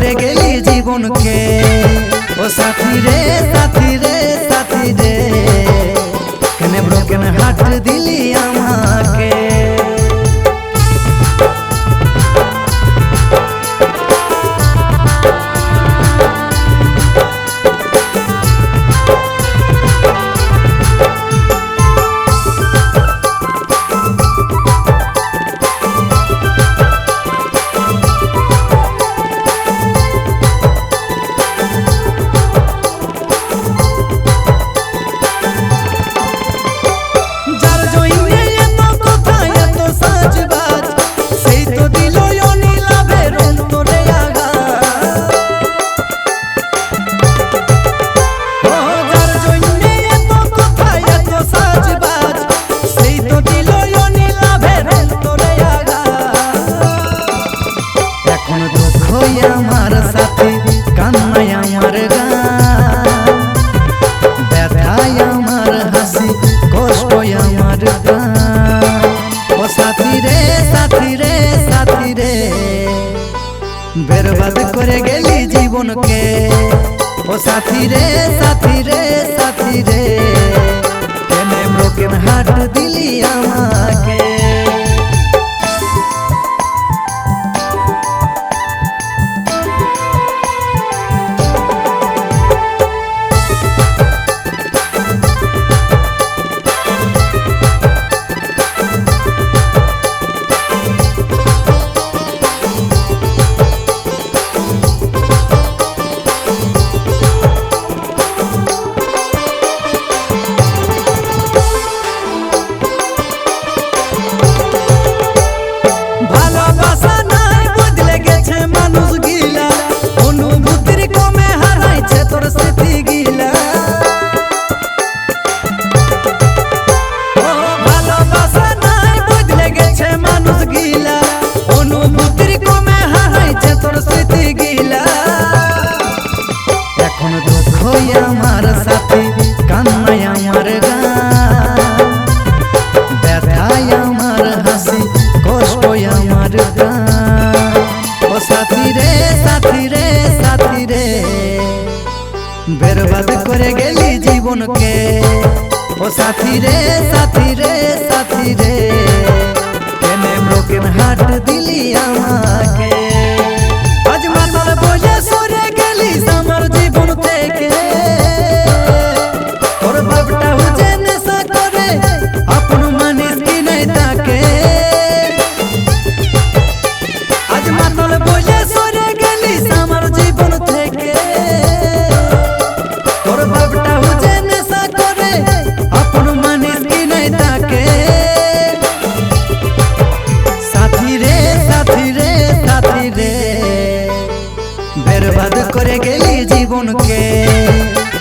করে গেলি জীবনকে। ও সাথী রে সাথী রে সাথী রে, কেনে ব্রোকেন হার্ট দিলি আমাকে। আমার সাথে কান্নায় আমার গান, ব্যথায় আমার হাসি, কষ্টয় আমার গান। ও সাথী রে সাথী রে সাথী রে, বরবাদ করে গেলি জীবনকে। ও সাথী রে সাথী রে সাথী রে, কেনে ব্রোকেন হার্ট দিলি আমাকে। আমার সাথে কান্নায় আমার গান, ব্যথায় আমার হাসি, কষ্টয় আমার গান। ও সাথী রে সাথী রে সাথী রে, বরবাদ করে গেলি জীবনকে। ও সাথী রে সাথী রে সাথী রে, কেনে ব্রোকেন হার্ট দিলি আমাকে। আজ মাতাল বলে সরে গেলি আমার জীবন থেকে, তোর বাপটা হুজে নেশা করে আপন মানিস কি নাই তাকে। আজ মাতাল বলে সরে গেলি আমার জীবন থেকে, তোর বাপটা হুজে নেশা করে আপন মানিস কি নাই তাকে। সাথী রে সাথী রে সাথী রে, বরবাদ করে গেলি জীবনকে।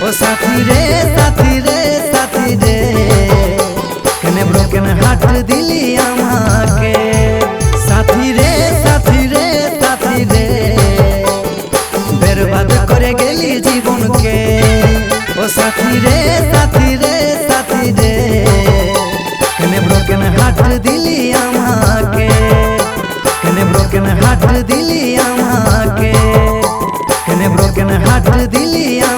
ও সাথী রে সাথী রে সাথী রে, কেনে ব্রোকেন হার্ট দিলি আমাকে। সাথী রে সাথী রে সাথী রে, বরবাদ করে গেলি জীবনকে। ও সাথী রে সাথী রে সাথী রে, কেনে ব্রোকেন হার্ট দিলি আমাকে। কেনে ব্রোকেন হার্ট দিলি আমাকে, কেনে ব্রোকেন হার্ট দিলি আমাকে।